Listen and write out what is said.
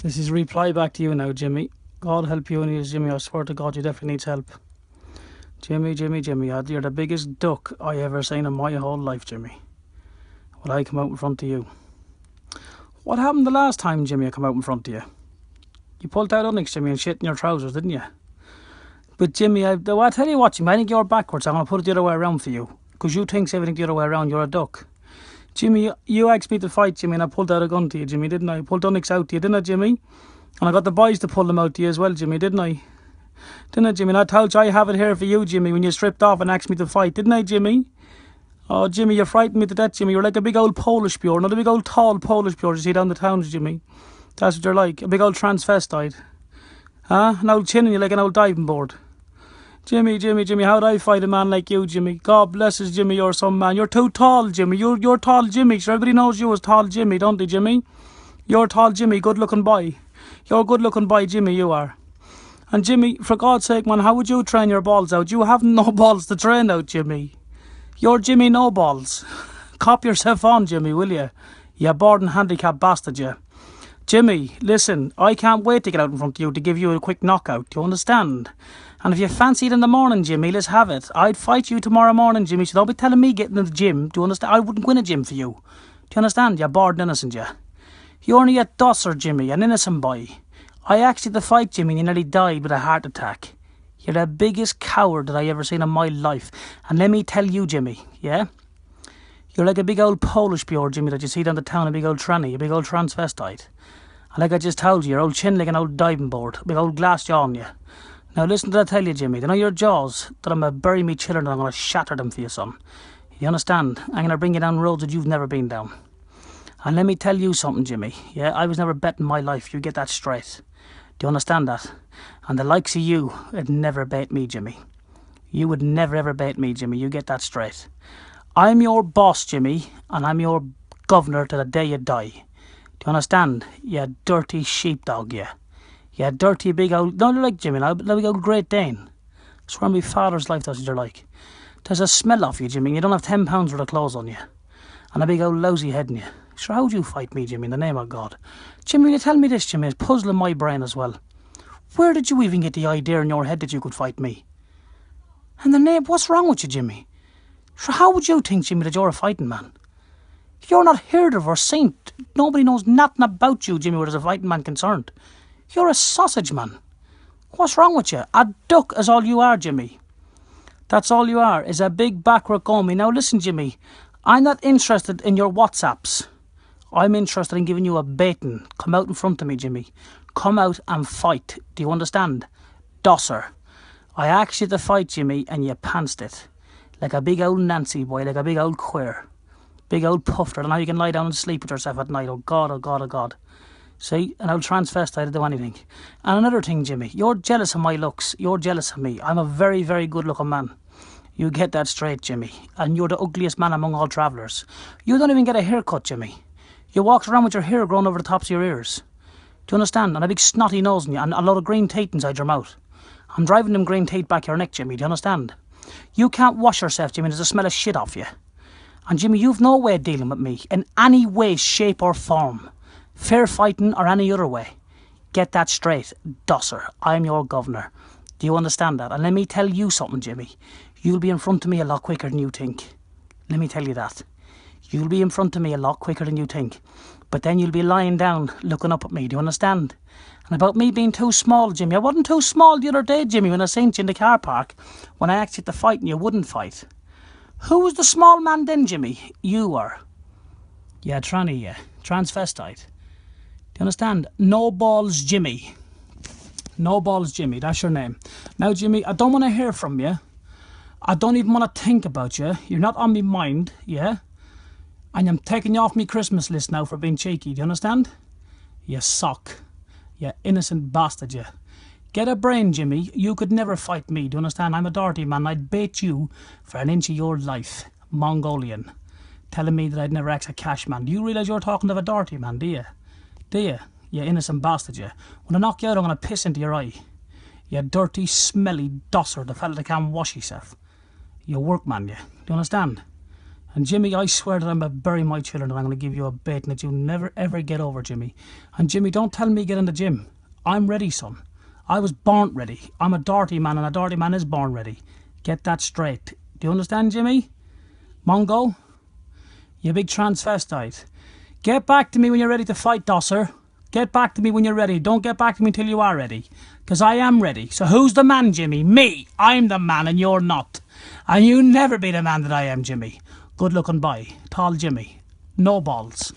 This is reply back to you now, Jimmy. God help you and you, Jimmy. I swear to God, you definitely need help. Jimmy, you're the biggest duck I ever seen in my whole life, Jimmy. Will I come out in front of you? What happened the last time, Jimmy, I come out in front of you? You pulled out Onyx, Jimmy, and shit in your trousers, didn't you? But Jimmy, I tell you what, Jimmy, I think you're backwards. I'm going to put it the other way around for you. Because you think everything the other way around, you're a duck. Jimmy, you asked me to fight, Jimmy, and I pulled out a gun to you, Jimmy, didn't I? I pulled Onyx out to you, didn't I, Jimmy? And I got the boys to pull them out to you as well, Jimmy, didn't I? Didn't I, Jimmy? And I told you I have it here for you, Jimmy, when you stripped off and asked me to fight, didn't I, Jimmy? Oh, Jimmy, you frightened me to death, Jimmy. You're like a big old Polish pure, not a big old tall Polish pure you see down the towns, Jimmy. That's what you're like, a big old transvestite. Huh? An old chin and you like an old diving board. Jimmy, how'd I fight a man like you, Jimmy? God bless us, Jimmy, you're some man. You're too tall, Jimmy. You're tall Jimmy. Sure, everybody knows you as tall Jimmy, don't they, Jimmy? You're tall Jimmy, good looking boy. You're a good looking boy, Jimmy, you are. And Jimmy, for God's sake, man, how would you train your balls out? You have no balls to train out, Jimmy. You're Jimmy no balls. Cop yourself on, Jimmy, will you? You bored and handicapped bastard, you. Jimmy, listen, I can't wait to get out in front of you to give you a quick knockout, do you understand? And if you fancy it in the morning, Jimmy, let's have it. I'd fight you tomorrow morning, Jimmy, so don't be telling me getting in the gym, do you understand? I wouldn't win a gym for you. Do you understand? You're bored and innocent, you. You're only a dosser, Jimmy, an innocent boy. I asked you to fight, Jimmy, and you nearly died with a heart attack. You're the biggest coward that I ever seen in my life. And let me tell you, Jimmy, yeah? You're like a big old Polish pure, Jimmy, that you see down the town, a big old tranny, a big old transvestite. And like I just told you, your old chin like an old diving board, a big old glass jaw on you. Now listen to what I tell you, Jimmy. They know your jaws, that I'm going to bury me children and I'm going to shatter them for you, son. You understand? I'm going to bring you down roads that you've never been down. And let me tell you something, Jimmy. Yeah, I was never bet in my life. You get that straight. Do you understand that? And the likes of you would never bait me, Jimmy. You would never ever bait me, Jimmy. You get that straight. I'm your boss, Jimmy, and I'm your governor to the day you die. Do you understand? You dirty sheepdog, you. You dirty big old... No, you're like Jimmy, now, big old Great Dane. I swear on my father's life, that's what you're like. There's a smell off you, Jimmy. You don't have 10 pounds worth of clothes on you. And a big old lousy head in you. Sure, how'd you fight me, Jimmy, in the name of God? Jimmy, will you tell me this, Jimmy? It's puzzling my brain as well. Where did you even get the idea in your head that you could fight me? And the name... What's wrong with you, Jimmy? Sure, how would you think, Jimmy, that you're a fighting man? You're not heard of or saint. Nobody knows nothing about you, Jimmy, where there's a fighting man concerned. You're a sausage, man. What's wrong with you? A duck is all you are, Jimmy. That's all you are, is a big backward gummy. Now listen, Jimmy, I'm not interested in your WhatsApps. I'm interested in giving you a baiting. Come out in front of me, Jimmy. Come out and fight. Do you understand? Dosser. I asked you to fight, Jimmy, and you pantsed it. Like a big old Nancy boy, like a big old queer. Big old puffer. And now you can lie down and sleep with yourself at night. Oh God, oh God, oh God. See, an old transvestite to do anything. And another thing, Jimmy, you're jealous of my looks. You're jealous of me. I'm a very, very good looking man. You get that straight, Jimmy. And you're the ugliest man among all travellers. You don't even get a haircut, Jimmy. You walk around with your hair growing over the tops of your ears. Do you understand? And a big snotty nose in you and a lot of green teeth inside your mouth. I'm driving them green teeth back your neck, Jimmy. Do you understand? You can't wash yourself, Jimmy. There's a smell of shit off you. And Jimmy, you've no way of dealing with me in any way, shape or form. Fair fighting or any other way. Get that straight, dosser. I'm your governor. Do you understand that? And let me tell you something, Jimmy. You'll be in front of me a lot quicker than you think. Let me tell you that. You'll be in front of me a lot quicker than you think. But then you'll be lying down, looking up at me. Do you understand? And about me being too small, Jimmy. I wasn't too small the other day, Jimmy, when I seen you in the car park. When I asked you to fight and you wouldn't fight. Who was the small man then, Jimmy? You were. Yeah, tranny, yeah. Transvestite. Do you understand? No balls Jimmy. No balls Jimmy, that's your name. Now, Jimmy, I don't want to hear from you. I don't even want to think about you. You're not on my mind, yeah? And I'm taking you off my Christmas list now for being cheeky, do you understand? You sock. You innocent bastard, you. Get a brain, Jimmy. You could never fight me, do you understand? I'm a dirty man. I'd bait you for an inch of your life. Mongolian. Telling me that I'd never ask a cash man. Do you realise you're talking to a dirty man, do you? Do you? You innocent bastard, you. When I knock you out, I'm going to piss into your eye. You dirty, smelly dosser, the fella that can't wash himself. You workman, you. Do you understand? And Jimmy, I swear that I'm going to bury my children and I'm going to give you a baiting that you never ever get over, Jimmy. And Jimmy, don't tell me get in the gym. I'm ready, son. I was born ready. I'm a dirty man and a dirty man is born ready. Get that straight. Do you understand, Jimmy? Mongo? You big transvestite. Get back to me when you're ready to fight, Dosser. Get back to me when you're ready. Don't get back to me until you are ready. Because I am ready. So who's the man, Jimmy? Me. I'm the man and you're not. And you never be the man that I am, Jimmy. Good looking boy. Tall Jimmy. No balls.